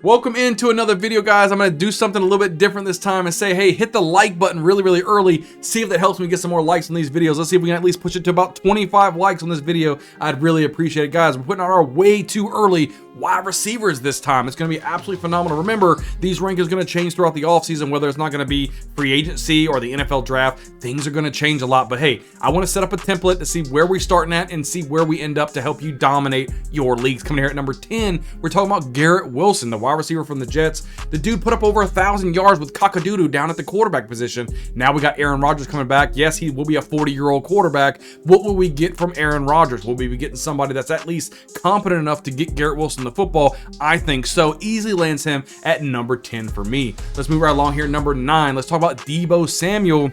Welcome into another video, guys. I'm going to do something a little bit different this time and say, hey, hit the like button really early. See if that helps me get some more likes on these videos. Let's see if we can at least push it to about 25 likes on this video. I'd really appreciate it, guys. We're putting out our way too early wide receivers this time. It's going to be absolutely phenomenal. Remember, these rankings are going to change throughout the offseason, whether it's not going to be free agency or the NFL draft. Things are going to change a lot. But hey, I want to set up a template to see where we're starting at and see where we end up to help you dominate your leagues. Coming here at number 10, we're talking about Garrett Wilson, the wide receiver from the Jets. The dude put up over 1,000 yards with Cock-a-doodle down at the quarterback position. Now we got Aaron Rodgers coming back. Yes, he will be a 40-year-old quarterback. What will we get from Aaron Rodgers? Will we be getting somebody that's at least competent enough to get Garrett Wilson the football? I think so. Easily lands him at number 10 for me. Let's move right along here. Number 9, let's talk about Deebo Samuel.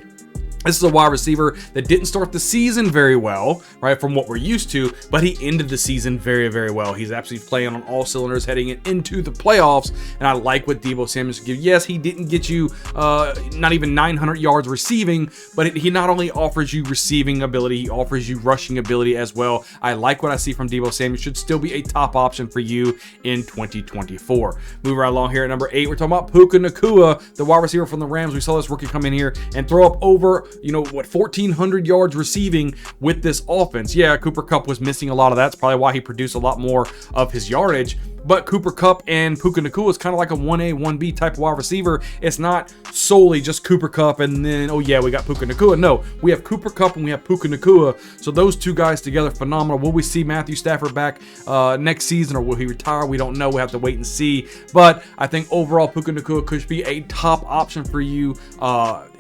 This is a wide receiver that didn't start the season very well, right, from what we're used to, but he ended the season very well. He's absolutely playing on all cylinders heading into the playoffs, and I like what Deebo Samuel can give. Yes, he didn't get you not even 900 yards receiving, but he not only offers you receiving ability, he offers you rushing ability as well. I like what I see from Deebo Samuel. Should still be a top option for you in 2024. Move right along here at number 8. We're talking about Puka Ngata, the wide receiver from the Rams. We saw this rookie come in here and throw up over 1,400 yards receiving with this offense. Yeah, Cooper Kupp was missing a lot of that. That's probably why he produced a lot more of his yardage. But Cooper Kupp and Puka Ngata is kind of like a 1A, 1B type of wide receiver. It's not solely just Cooper Kupp and then, oh yeah, we got Puka Ngata. No, we have Cooper Kupp and we have Puka Ngata. So those two guys together, phenomenal. Will we see Matthew Stafford back next season, or will he retire? We don't know. We have to wait and see. But I think overall, Puka Ngata could be a top option for you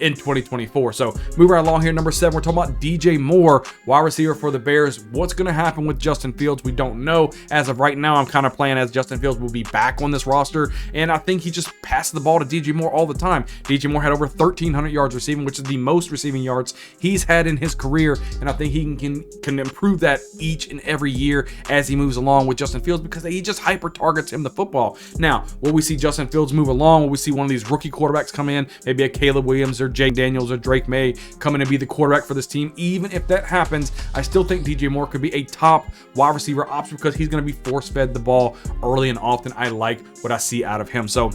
in 2024. So moving right along here, number 7, we're talking about DJ Moore, wide receiver for the Bears. What's going to happen with Justin Fields? We don't know. As of right now, I'm kind of playing as Justin Fields will be back on this roster, and I think he just passes the ball to DJ Moore all the time. DJ Moore had over 1,300 yards receiving, which is the most receiving yards he's had in his career, and I think he can improve that each and every year as he moves along with Justin Fields, because he just hyper targets him the football. Now, will we see Justin Fields move along? Will we see one of these rookie quarterbacks come in, maybe a Caleb Williams or Jay Daniels or Drake May come in and be the quarterback for this team? Even if that happens, I still think DJ Moore could be a top wide receiver option because he's going to be force-fed the ball early and often. I like what I see out of him. So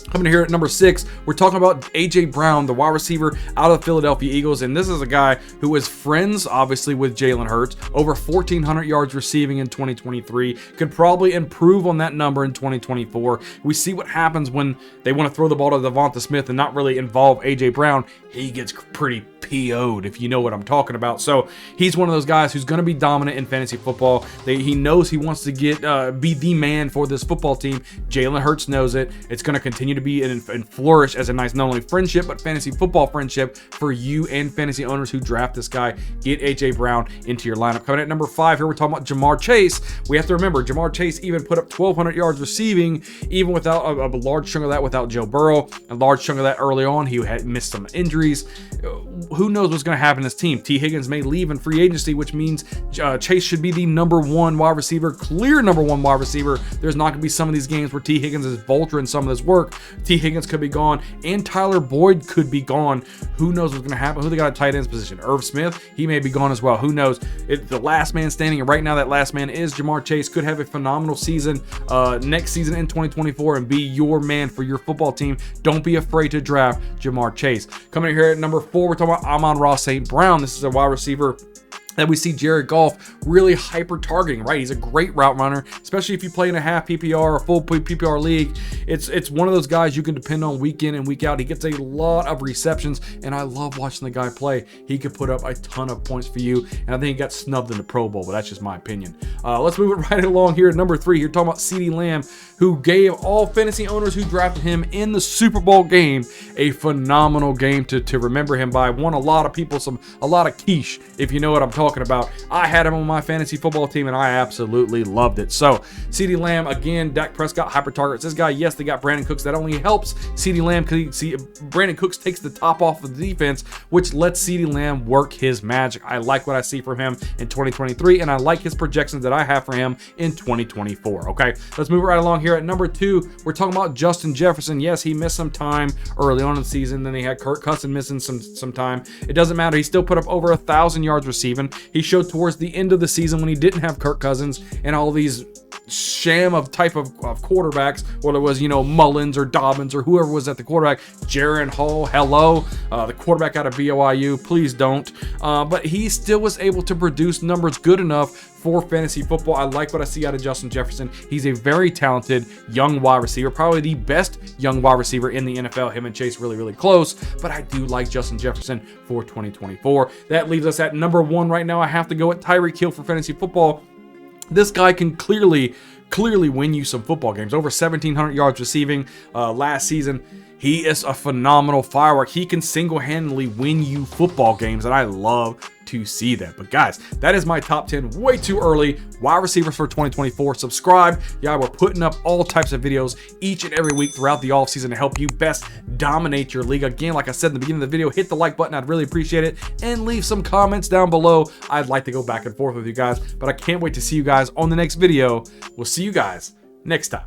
coming here at number 6, we're talking about A.J. Brown, the wide receiver out of the Philadelphia Eagles. And this is a guy who is friends, obviously, with Jalen Hurts. Over 1,400 yards receiving in 2023. Could probably improve on that number in 2024. We see what happens when they want to throw the ball to Devonta Smith and not really involve A.J. Brown. He gets pretty PO'd, if you know what I'm talking about. So he's one of those guys who's going to be dominant in fantasy football. He knows he wants to be the man for this football team. Jalen Hurts knows it. It's going to continue to be and flourish as a nice, not only friendship, but fantasy football friendship for you and fantasy owners who draft this guy. Get A.J. Brown into your lineup. Coming at number 5 here, we're talking about Jamar Chase. We have to remember, Jamar Chase even put up 1,200 yards receiving, even without a large chunk of that without Joe Burrow. A large chunk of that early on, he had missed some injuries. Who knows what's going to happen in this team? T. Higgins may leave in free agency, which means Chase should be the number 1 wide receiver, clear number 1 wide receiver. There's not going to be some of these games where T. Higgins is vulturing some of this work. T. Higgins could be gone, and Tyler Boyd could be gone. Who knows what's going to happen? Who they got at tight ends position? Irv Smith, he may be gone as well. Who knows? It's the last man standing, and right now that last man is Jamar Chase. Could have a phenomenal season next season in 2024 and be your man for your football team. Don't be afraid to draft Jamar Chase. Coming in here at number 4, we're talking about Amon-Ra St. Brown. This is a wide receiver that we see Jared Goff really hyper targeting, right? He's a great route runner, especially if you play in a half PPR or full PPR league. It's one of those guys you can depend on week in and week out. He gets a lot of receptions, and I love watching the guy play. He could put up a ton of points for you, and I think he got snubbed in the Pro Bowl, but that's just my opinion. Let's move it right along here at number 3. You're talking about CeeDee Lamb, who gave all fantasy owners who drafted him in the Super Bowl game a phenomenal game to remember him by. Won a lot of people a lot of quiche, if you know what I'm talking about. I had him on my fantasy football team, and I absolutely loved it. So CeeDee Lamb, again, Dak Prescott hyper targets this guy. Yes, they got Brandon Cooks. That only helps CeeDee Lamb because Brandon Cooks takes the top off of the defense, which lets CeeDee Lamb work his magic. I like what I see from him in 2023, and I like his projections that I have for him in 2024. Okay, let's move right along here at number 2. We're talking about Justin Jefferson. Yes, he missed some time early on in the season. Then he had Kirk Cousins missing some time. It doesn't matter. He still put up over 1,000 yards receiving. he showed towards the end of the season when he didn't have Kirk Cousins and all these sham of type of quarterbacks, whether it was, you know, Mullins or Dobbins or whoever was at the quarterback. Jaron Hall, hello, the quarterback out of BYU, please don't. But he still was able to produce numbers good enough for fantasy football. I like what I see out of Justin Jefferson. He's a very talented young wide receiver, probably the best young wide receiver in the NFL. Him and Chase really, really close, but I do like Justin Jefferson for 2024. That leaves us at number 1 right now. I have to go at Tyreek Hill for fantasy football. This guy can clearly win you some football games. Over 1,700 yards receiving last season. He is a phenomenal firework. He can single-handedly win you football games, and I love to see that. But guys, that is my top 10 way too early wide receivers for 2024. Subscribe. Yeah, we're putting up all types of videos each and every week throughout the offseason to help you best dominate your league. Again, like I said in the beginning of the video, hit the like button. I'd really appreciate it. And leave some comments down below. I'd like to go back and forth with you guys, but I can't wait to see you guys on the next video. We'll see you guys next time.